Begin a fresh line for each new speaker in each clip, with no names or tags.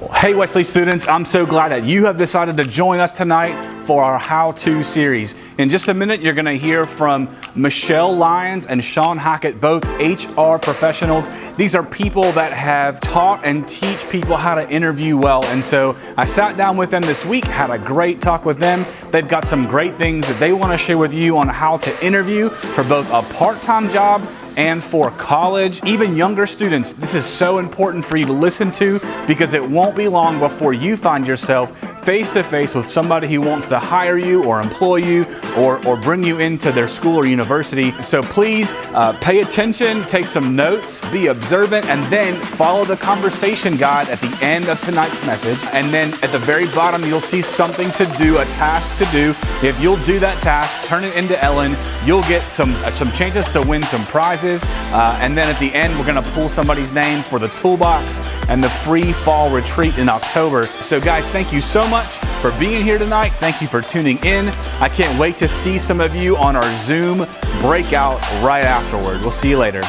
Hey Wesley students, I'm so glad that you have decided to join us tonight for our How-To series. In just a minute, you're going to hear from Michelle Lyons and Sean Hackett, both HR professionals. These are people that have taught and teach people how to interview well. And so I sat down with them this week, had a great talk with them. They've got some great things that they want to share with you on how to interview for both a part-time job and for college, even younger students. This is so important for you to listen to because it won't be long before you find yourself face to face with somebody who wants to hire you or employ you or bring you into their school or university. So please pay attention, take some notes, be observant, and then follow the conversation guide at the end of tonight's message. And then at the very bottom, you'll see something to do, a task to do. If you'll do that task, turn it into Ellen, you'll get some chances to win some prizes. And then at the end, we're gonna pull somebody's name for the toolbox and the free fall retreat in October. So guys, thank you so much for being here tonight. Thank you for tuning in. I can't wait to see some of you on our Zoom breakout right afterward. We'll see you later.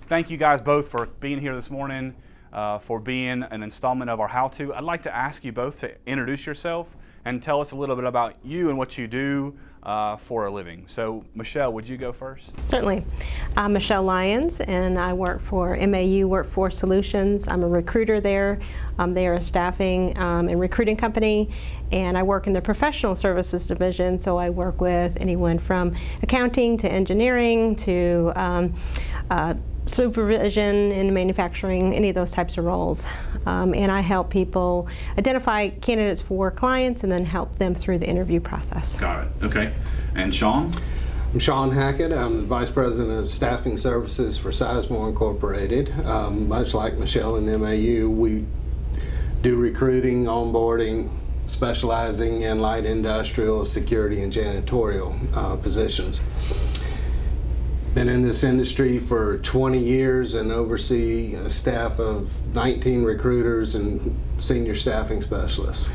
Thank you guys both for being here this morning, for being an installment of our How-To. I'd like to ask you both to introduce yourself and tell us a little bit about you and what you do for a living. So Michelle, would you go first?
Certainly. I'm Michelle Lyons and I work for MAU Workforce Solutions. I'm a recruiter there. They are a staffing and recruiting company, and I work in the professional services division, so I work with anyone from accounting to engineering to supervision in manufacturing, any of those types of roles. And I help people identify candidates for clients and then help them through the interview process.
Got it. Okay. And Sean?
I'm Sean Hackett. I'm the Vice President of Staffing Services for Sizemore Incorporated. Much like Michelle and MAU, we do recruiting, onboarding, specializing in light industrial, security, and janitorial positions. Been in this industry for 20 years and oversee a staff of 19 recruiters and senior staffing specialists.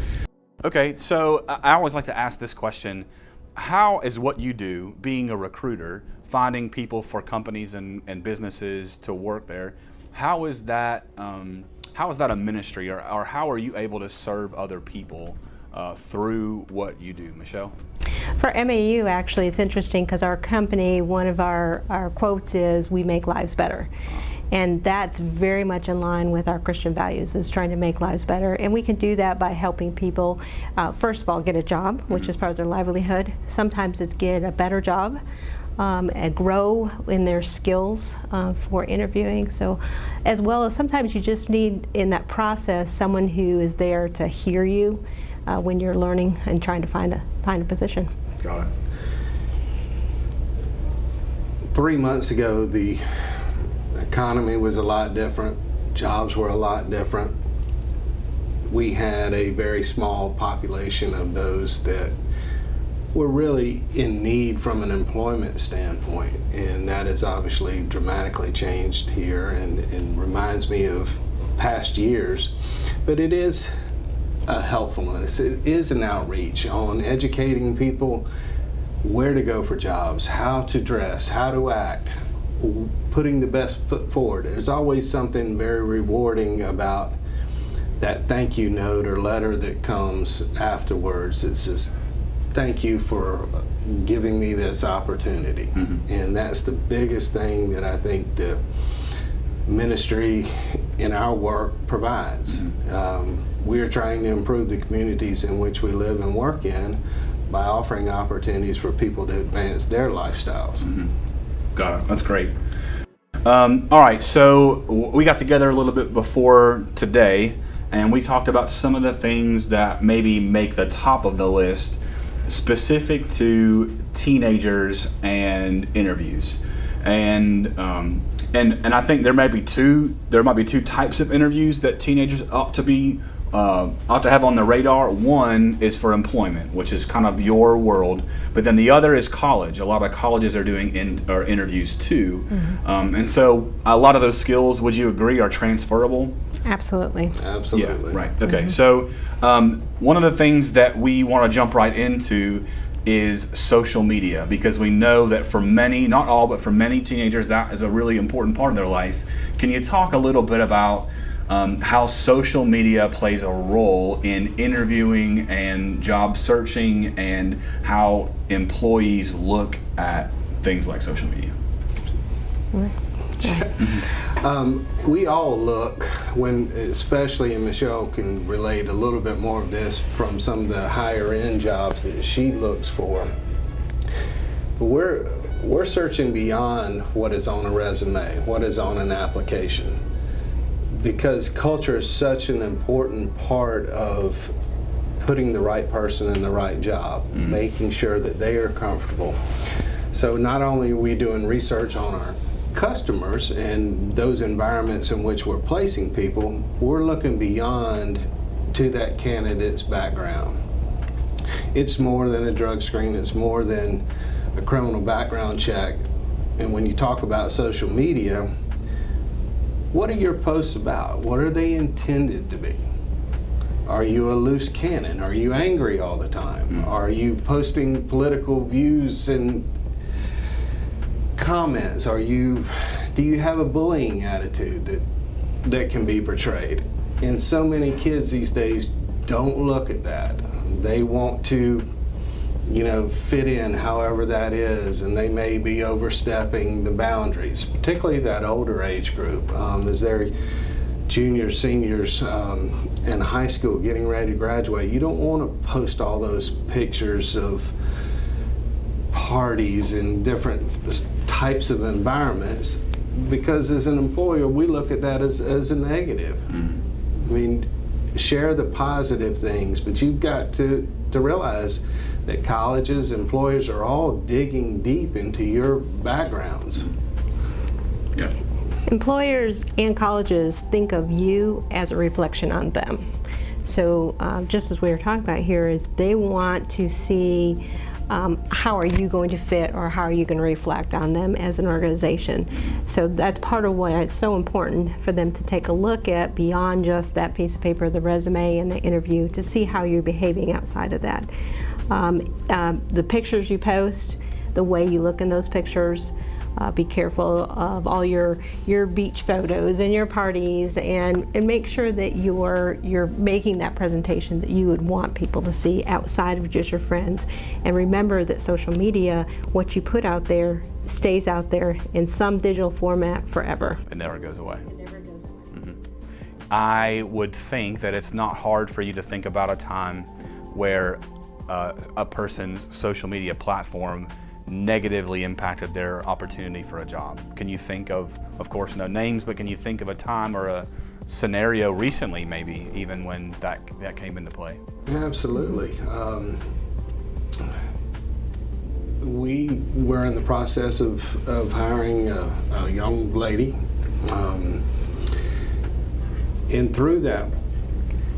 Okay, so I always like to ask this question. How is what you do, being a recruiter, finding people for companies and businesses to work there, how is that a ministry, or how are you able to serve other people through what you do? Michelle?
For MAU, actually, it's interesting because our company, one of our quotes is, "We make lives better." And that's very much in line with our Christian values, is trying to make lives better. And we can do that by helping people, first of all, get a job, which is part of their livelihood. Sometimes it's get a better job, and grow in their skills for interviewing. So, as well as sometimes you just need, in that process, someone who is there to hear you when you're learning and trying to find a position.
Got it.
3 months ago, the economy was a lot different. Jobs were a lot different. We had a very small population of those that were really in need from an employment standpoint, and that has obviously dramatically changed here and reminds me of past years. But it is a helpfulness. It is an outreach on educating people where to go for jobs, how to dress, how to act, putting the best foot forward. There's always something very rewarding about that thank you note or letter that comes afterwards. It says, "Thank you for giving me this opportunity." Mm-hmm. And that's the biggest thing that I think the ministry in our work provides. Mm-hmm. We are trying to improve the communities in which we live and work in by offering opportunities for people to advance their lifestyles.
Mm-hmm. Got it. That's great. All right, so we got together a little bit before today, and we talked about some of the things that maybe make the top of the list specific to teenagers and interviews. And I think there might be two types of interviews that teenagers ought to have on the radar. One is for employment, which is kind of your world, but then the other is college. A lot of colleges are doing interviews too. Mm-hmm. And so a lot of those skills, would you agree, are transferable?
Absolutely.
Absolutely.
Yeah, right. Okay. Mm-hmm. So one of the things that we want to jump right into is social media, because we know that for many, not all, but for many teenagers, that is a really important part of their life. Can you talk a little bit about how social media plays a role in interviewing and job searching, and how employees look at things like social media?
We all look, especially, and Michelle can relate a little bit more of this from some of the higher end jobs that she looks for. But we're searching beyond what is on a resume, what is on an application, because culture is such an important part of putting the right person in the right job, making sure that they are comfortable. So not only are we doing research on our customers and those environments in which we're placing people, we're looking beyond to that candidate's background. It's more than a drug screen, it's more than a criminal background check. And when you talk about social media, what are your posts about? What are they intended to be? Are you a loose cannon? Are you angry all the time? Are you posting political views and comments? Do you have a bullying attitude that can be portrayed? And so many kids these days don't look at that. They want to, fit in however that is, and they may be overstepping the boundaries, particularly that older age group. As they're juniors, seniors in high school getting ready to graduate, you don't want to post all those pictures of parties and different types of environments, because as an employer we look at that as a negative. I mean, share the positive things, but you've got to realize that colleges, employers are all digging deep into your backgrounds.
Yeah.
Employers and colleges think of you as a reflection on them. So just as we were talking about here, is they want to see how are you going to fit, or how are you going to reflect on them as an organization. So that's part of why it's so important for them to take a look at beyond just that piece of paper, the resume and the interview, to see how you're behaving outside of that. The pictures you post, the way you look in those pictures, be careful of all your beach photos and your parties, and make sure that you're making that presentation that you would want people to see outside of just your friends. And remember that social media, what you put out there, stays out there in some digital format forever.
It never goes away.
It never goes away.
I would think that it's not hard for you to think about a time where a person's social media platform negatively impacted their opportunity for a job. Can you think of course, no names, but can you think of a time or a scenario recently, maybe even when that came into play?
Absolutely. We were in the process of hiring a young lady, and through that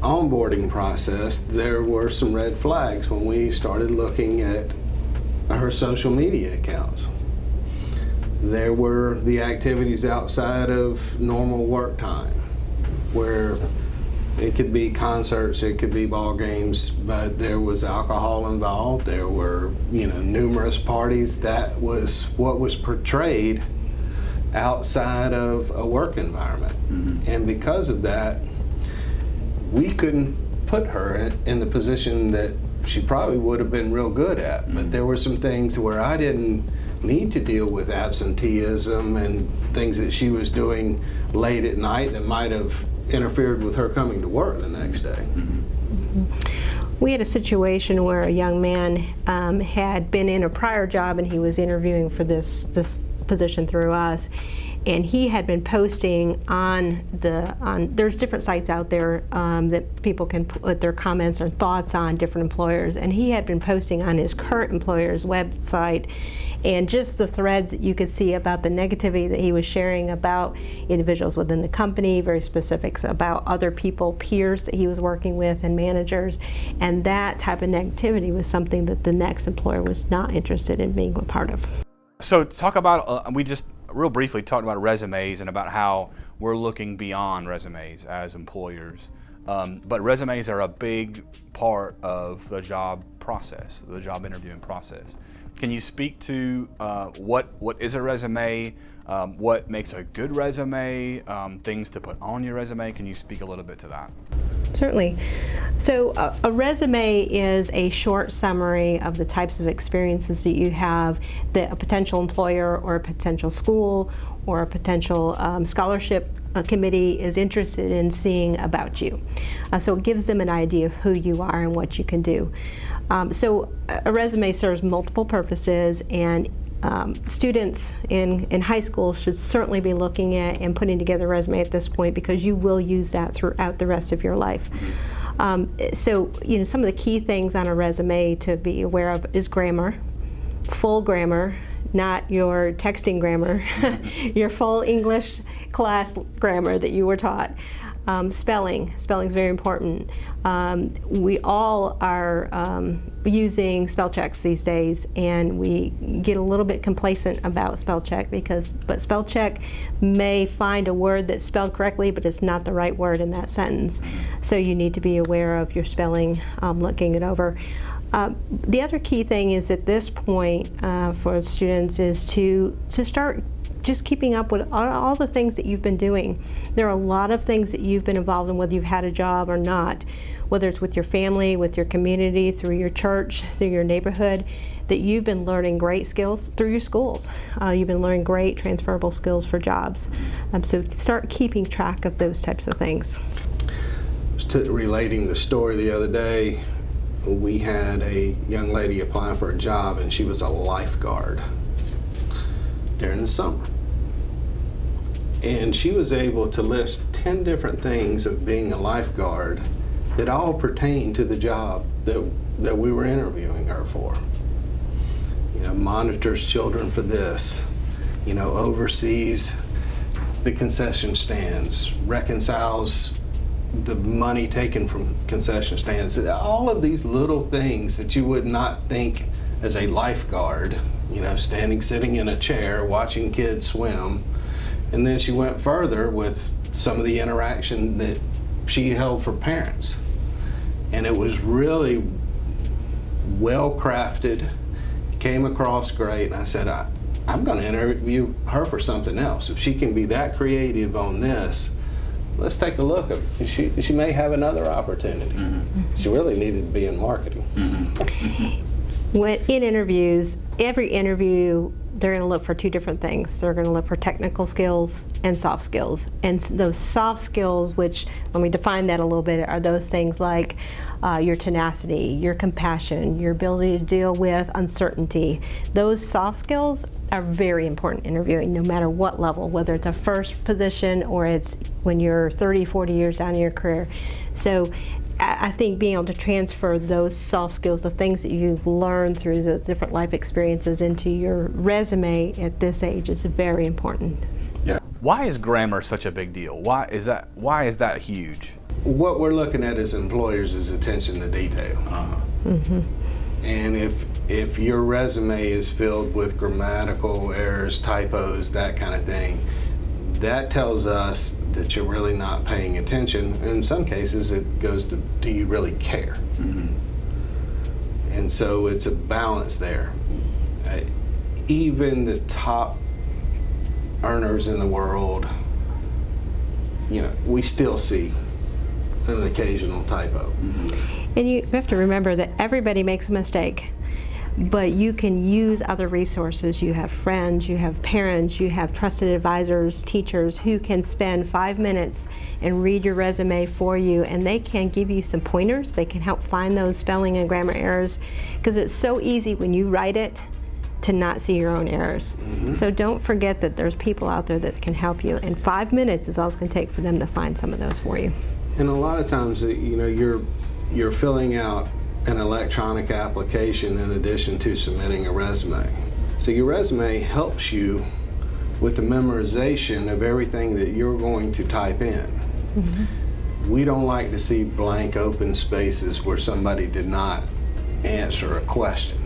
onboarding process, there were some red flags when we started looking at her social media accounts. There were the activities outside of normal work time, where it could be concerts, it could be ball games, but there was alcohol involved. There were, numerous parties. That was what was portrayed outside of a work environment. And because of that, we couldn't put her in the position that she probably would have been real good at. But there were some things where I didn't need to deal with absenteeism and things that she was doing late at night that might have interfered with her coming to work the next day.
We had a situation where a young man had been in a prior job, and he was interviewing for this position through us, and he had been posting on there's different sites out there that people can put their comments or thoughts on different employers, and he had been posting on his current employer's website, and just the threads that you could see about the negativity that he was sharing about individuals within the company, very specifics about other people, peers that he was working with, and managers, and that type of negativity was something that the next employer was not interested in being a part of.
So talk about, we just real briefly talked about resumes and about how we're looking beyond resumes as employers. But resumes are a big part of the job process, the job interviewing process. Can you speak to what is a resume, what makes a good resume, things to put on your resume? Can you speak a little bit to that?
Certainly. So a resume is a short summary of the types of experiences that you have that a potential employer or a potential school or a potential scholarship committee is interested in seeing about you. So it gives them an idea of who you are and what you can do. So a resume serves multiple purposes, and students in high school should certainly be looking at and putting together a resume at this point, because you will use that throughout the rest of your life. So, you know, some of the key things on a resume to be aware of is grammar, full grammar, not your texting grammar, your full English class grammar that you were taught. Spelling is very important. We all are using spell checks these days, and we get a little bit complacent about spell check but spell check may find a word that's spelled correctly, but it's not the right word in that sentence. So you need to be aware of your spelling, looking it over. The other key thing is at this point for students is to start just keeping up with all the things that you've been doing. There are a lot of things that you've been involved in, whether you've had a job or not, whether it's with your family, with your community, through your church, through your neighborhood, that you've been learning great skills through your schools. You've been learning great transferable skills for jobs. So start keeping track of those types of things.
Relating the story the other day, we had a young lady apply for a job, and she was a lifeguard during the summer. And she was able to list 10 different things of being a lifeguard that all pertain to the job that we were interviewing her for. You know, monitors children for this, you know, oversees the concession stands, reconciles the money taken from concession stands. All of these little things that you would not think as a lifeguard, you know, sitting in a chair watching kids swim. And then she went further with some of the interaction that she held for parents. And it was really well crafted, came across great. And I said, I'm going to interview her for something else. If she can be that creative on this, let's take a look. She may have another opportunity. Mm-hmm. She really needed to be in marketing.
Mm-hmm.
When in interviews, every interview, they're going to look for two different things. They're going to look for technical skills and soft skills. And those soft skills, which, let me define that a little bit, are those things like your tenacity, your compassion, your ability to deal with uncertainty. Those soft skills are very important in interviewing, no matter what level, whether it's a first position or it's when you're 30, 40 years down in your career. So I think being able to transfer those soft skills, the things that you've learned through those different life experiences, into your resume at this age is very important.
Yeah.
Why is grammar such a big deal? Why is that huge?
What we're looking at as employers is attention to detail.
Mm-hmm.
And if your resume is filled with grammatical errors, typos, that kind of thing, that tells us that you're really not paying attention. In some cases, it goes to, do you really care? Mm-hmm. And so it's a balance there. Even the top earners in the world, you know, we still see an occasional typo. Mm-hmm.
And you have to remember that everybody makes a mistake. But you can use other resources. You have friends, you have parents, you have trusted advisors, teachers who can spend 5 minutes and read your resume for you, and they can give you some pointers. They can help find those spelling and grammar errors, because it's so easy when you write it to not see your own errors. Mm-hmm. So don't forget that there's people out there that can help you, and 5 minutes is all it's going to take for them to find some of those for you.
And a lot of times, you know, you're filling out an electronic application in addition to submitting a resume. So your resume helps you with the memorization of everything that you're going to type in. Mm-hmm. We don't like to see blank open spaces where somebody did not answer a question.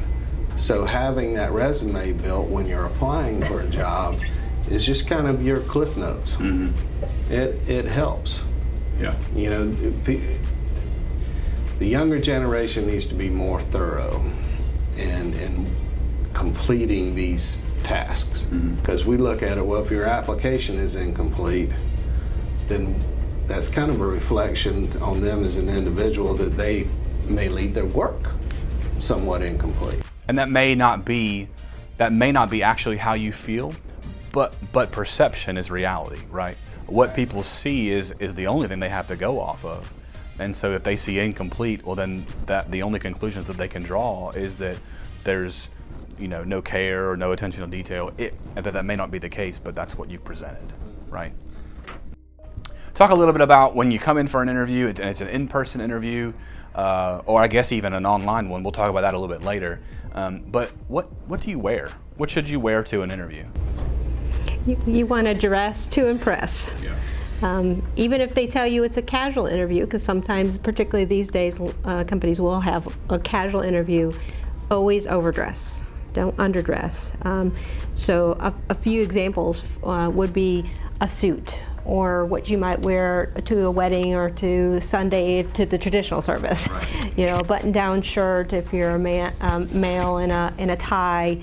So having that resume built when you're applying for a job is just kind of your cliff notes. Mm-hmm. It helps.
Yeah.
You know, The younger generation needs to be more thorough in completing these tasks. Because we look at it, well, if your application is incomplete, then that's kind of a reflection on them as an individual that they may leave their work somewhat incomplete.
And that may not be actually how you feel, but perception is reality, right? What people see is the only thing they have to go off of. And so if they see incomplete, well then the only conclusions that they can draw is that there's no care or no attention to detail. That may not be the case, but that's what you presented, right? Talk a little bit about when you come in for an interview, and it's an in-person interview, or I guess even an online one. We'll talk about that a little bit later. But what do you wear? What should you wear to an interview?
You want to dress to impress.
Yeah.
Even if they tell you it's a casual interview, because sometimes, particularly these days, companies will have a casual interview, always overdress. Don't underdress. So a few examples would be a suit, or what you might wear to a wedding or to Sunday to the traditional service. Right. A button-down shirt if you're a male in a tie.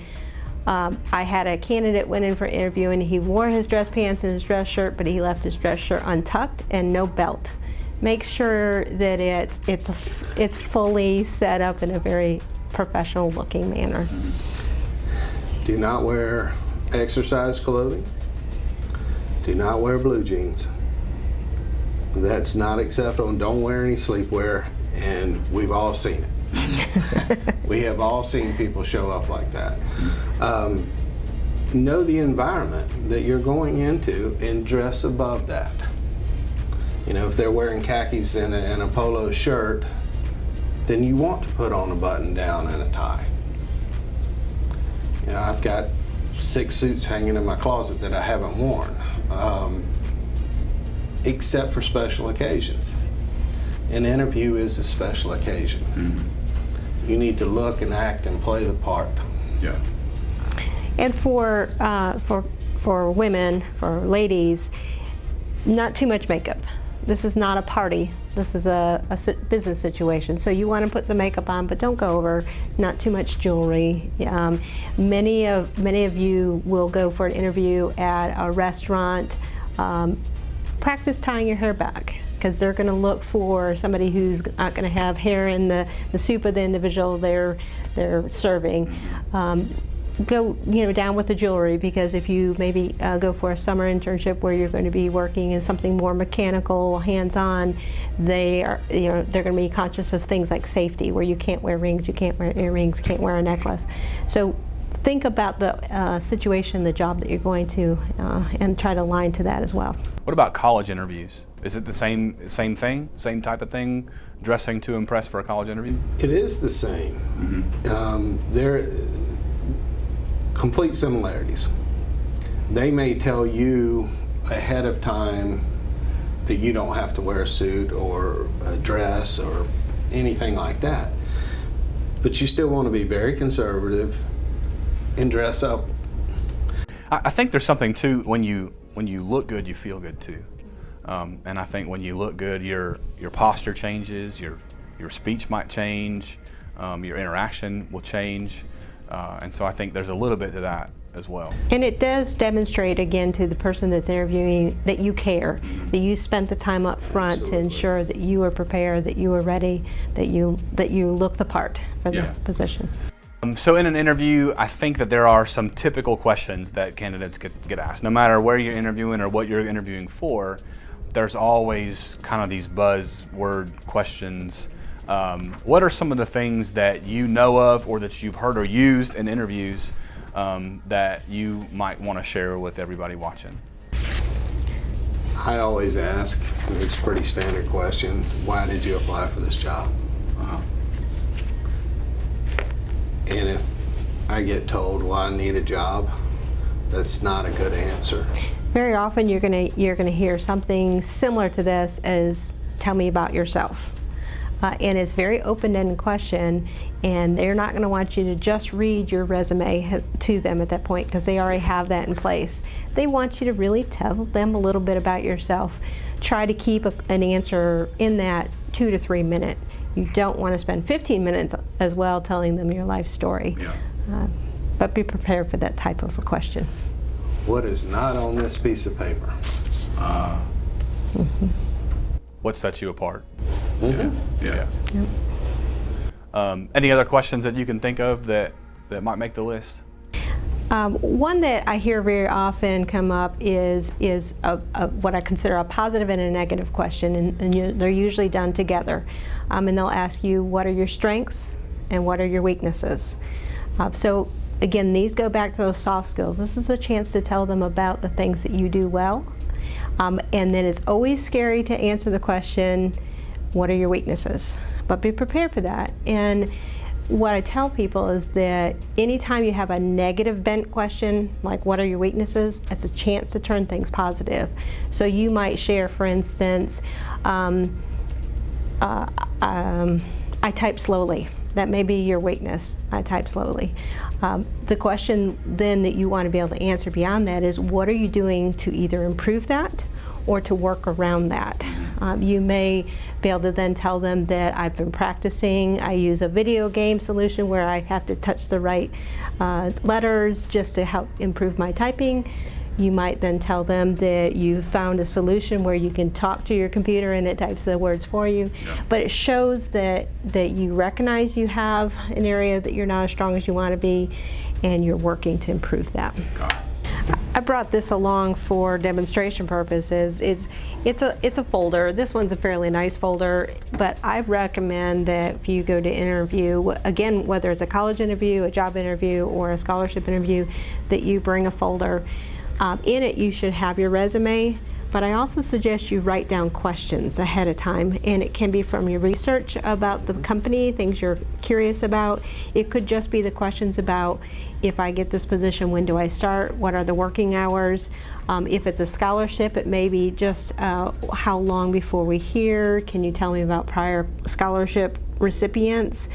I had a candidate went in for an interview and he wore his dress pants and his dress shirt, but he left his dress shirt untucked and no belt. Make sure that it's fully set up in a very professional looking manner.
Do not wear exercise clothing. Do not wear blue jeans. That's not acceptable. And don't wear any sleepwear, and we've all seen it. We have all seen people show up like that. Know the environment that you're going into and dress above that. If they're wearing khakis and a polo shirt, then you want to put on a button down and a tie. I've got 6 suits hanging in my closet that I haven't worn, except for special occasions. An interview is a special occasion. Mm-hmm. You need to look and act and play the part.
Yeah.
And for women, for ladies, not too much makeup. This is not a party. This is a business situation. So you want to put some makeup on, but don't go over. Not too much jewelry. Many of you will go for an interview at a restaurant. Practice tying your hair back, because they're going to look for somebody who's not going to have hair in the soup of the individual they're serving. Go down with the jewelry, because if you maybe go for a summer internship where you're going to be working in something more mechanical, hands-on, they're going to be conscious of things like safety, where you can't wear rings, you can't wear earrings, can't wear a necklace. So think about the situation, the job that you're going to, and try to align to that as well.
What about college interviews? Is it the same thing, same type of thing, dressing to impress for a college interview?
It is the same. Mm-hmm. They're complete similarities. They may tell you ahead of time that you don't have to wear a suit or a dress or anything like that, but you still want to be very conservative and dress up.
I think there's something too, when you look good, you feel good too. And I think when you look good, your posture changes, your speech might change, your interaction will change. And so I think there's a little bit to that as well. And
it does demonstrate again to the person that's interviewing that you care, that you spent the time up front to ensure that you are prepared, that you are ready, that you look the part for the position.
So in an interview, I think that there are some typical questions that candidates get asked. No matter where you're interviewing or what you're interviewing for, there's always kind of these buzzword questions. What are some of the things that you know of or that you've heard or used in interviews that you might want to share with everybody watching?
I always ask, it's a pretty standard question, why did you apply for this job?
Uh-huh.
And if I get told, well, I need a job, that's not a good answer.
Very often you're gonna hear something similar to this as, tell me about yourself. And it's a very open-ended question, and they're not going to want you to just read your resume to them at that point, because they already have that in place. They want you to really tell them a little bit about yourself. Try to keep an answer in that 2 to 3 minute You don't want to spend 15 minutes as well telling them your life story.
Yeah.
But be prepared for that type of a question.
What is not on this piece of paper?
What sets you apart?
Yeah.
Any other questions that you can think of that might make the list?
One that I hear very often come up is what I consider a positive and a negative question, and they're usually done together. And they'll ask you, what are your strengths and what are your weaknesses? So again, these go back to those soft skills. This is a chance to tell them about the things that you do well. And then it's always scary to answer the question, what are your weaknesses? But be prepared for that. And what I tell people is that anytime you have a negative bent question, like what are your weaknesses, it's a chance to turn things positive. So you might share, for instance, I type slowly. That may be your weakness. I type slowly. The question then that you want to be able to answer beyond that is, what are you doing to either improve that or to work around that? You may be able to then tell them that I've been practicing. I use a video game solution where I have to touch the right letters just to help improve my typing. You might then tell them that you found a solution where you can talk to your computer and it types the words for you.
Yeah.
But it shows that you recognize you have an area that you're not as strong as you want to be, and you're working to improve that.
Got it.
I brought this along for demonstration purposes. It's a folder. This one's a fairly nice folder, but I recommend that if you go to interview, again, whether it's a college interview, a job interview, or a scholarship interview, that you bring a folder. In it, you should have your resume, but I also suggest you write down questions ahead of time, and it can be from your research about the company, things you're curious about. It could just be the questions about, if I get this position, when do I start? What are the working hours? If it's a scholarship, it may be just how long before we hear? Can you tell me about prior scholarship recipients?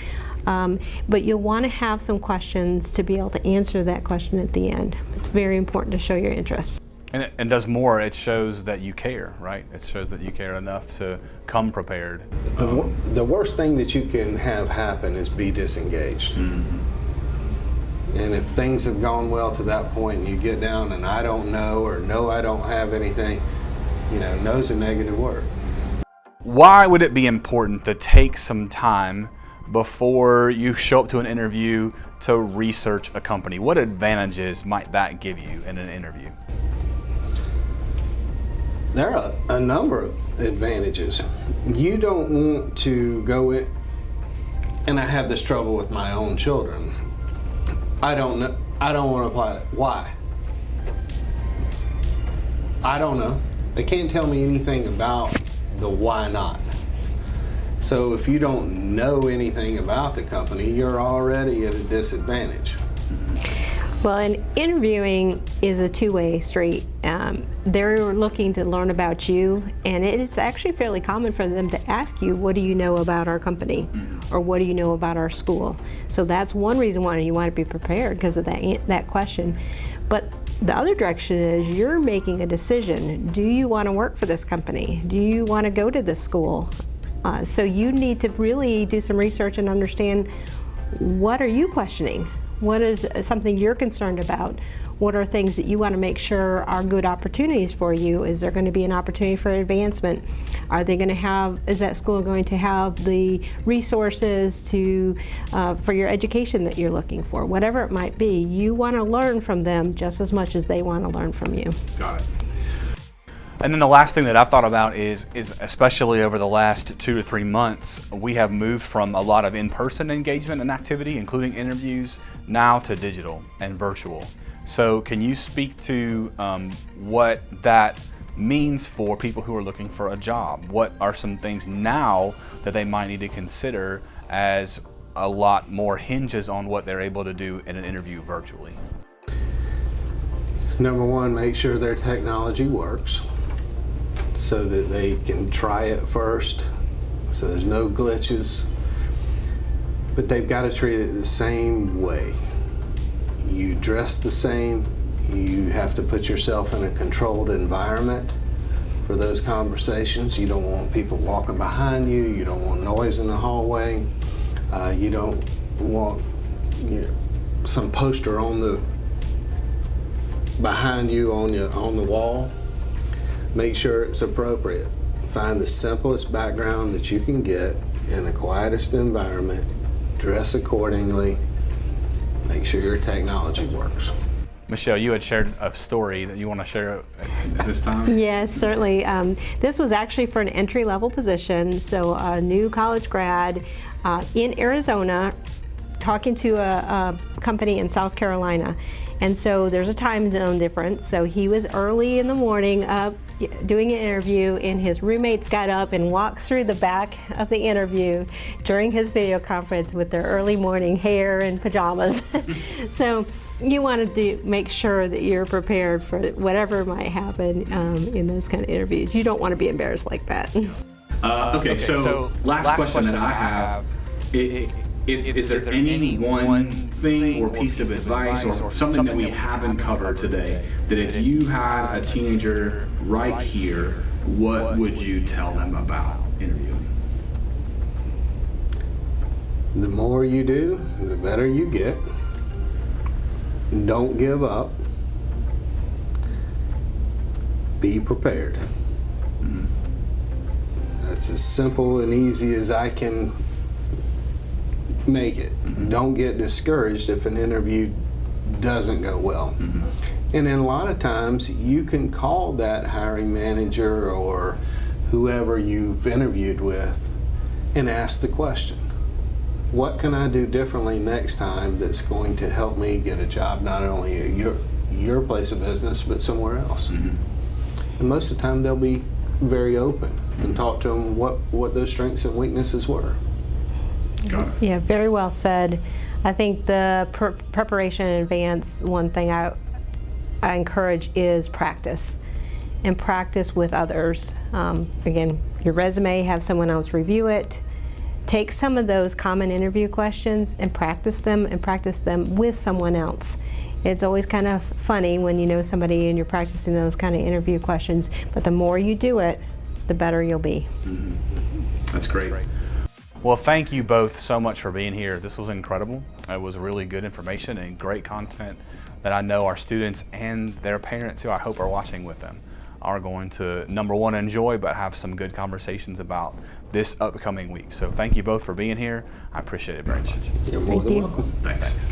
But you'll want to have some questions to be able to answer that question at the end. It's very important to show your interest.
And does more, it shows that you care, right? It shows that you care enough to come prepared.
The worst thing that you can have happen is be disengaged. Mm-hmm. And if things have gone well to that point and you get down and I don't know, or no, I don't have anything, no's a negative word.
Why would it be important to take some time before you show up to an interview to research a company? What advantages might that give you in an interview?
There are a number of advantages. You don't want to go in, and I have this trouble with my own children. I don't know. I don't want to apply that. Why? I don't know. They can't tell me anything about the why not. So if you don't know anything about the company, you're already at a disadvantage.
Well, and interviewing is a two-way street. They're looking to learn about you, and it is actually fairly common for them to ask you, what do you know about our company? Or what do you know about our school? So that's one reason why you want to be prepared, because of that question. But the other direction is you're making a decision. Do you want to work for this company? Do you want to go to this school? So you need to really do some research and understand, what are you questioning? What is something you're concerned about? What are things that you want to make sure are good opportunities for you? Is there going to be an opportunity for advancement? Are they going to have, is that school going to have the resources to, for your education that you're looking for? Whatever it might be, you want to learn from them just as much as they want to learn from you.
Got it. And then the last thing that I've thought about is especially over the last 2 to 3 months, we have moved from a lot of in-person engagement and activity, including interviews, now to digital and virtual. So can you speak to what that means for people who are looking for a job? What are some things now that they might need to consider, as a lot more hinges on what they're able to do in an interview virtually?
Number one, make sure their technology works, so that they can try it first, so there's no glitches. But they've got to treat it the same way. You dress the same, you have to put yourself in a controlled environment. for those conversations. You don't want people walking behind you. You don't want noise in the hallway. You don't want some poster behind you on the wall. Make sure it's appropriate. Find the simplest background that you can get in the quietest environment. Dress accordingly. Make sure your technology works.
Michelle, you had shared a story that you want to share at this time?
Yes, certainly. This was actually for an entry-level position, so a new college grad in Arizona talking to a company in South Carolina. And so there's a time zone difference, so he was early in the morning up doing an interview, and his roommates got up and walked through the back of the interview during his video conference with their early morning hair and pajamas. So you want to make sure that you're prepared for whatever might happen in those kind of interviews. You don't want to be embarrassed like that.
Okay, so last question that I have, is there any one thing or piece of advice or something that we haven't covered today that if you had a teenager right here, what would you tell them about interviewing?
The more you do, the better you get. Don't give up. Be prepared. That's as simple and easy as I can make it. Don't get discouraged if an interview doesn't go well. And then a lot of times you can call that hiring manager or whoever you've interviewed with and ask the question, what can I do differently next time that's going to help me get a job not only at your place of business but somewhere else? And most of the time they'll be very open and talk to them what those strengths and weaknesses were.
Got it.
Yeah, very well said. I think the preparation in advance, one thing I encourage is practice, and practice with others. Again, your resume, have someone else review it. Take some of those common interview questions and practice them with someone else. It's always kind of funny when you know somebody and you're practicing those kind of interview questions, but the more you do it, the better you'll be.
That's great. Well, thank you both so much for being here. This was incredible. It was really good information and great content that I know our students and their parents, who I hope are watching with them, are going to, number one, enjoy, but have some good conversations about this upcoming week. So thank you both for being here. I appreciate it very much.
You're more than welcome.
Thanks.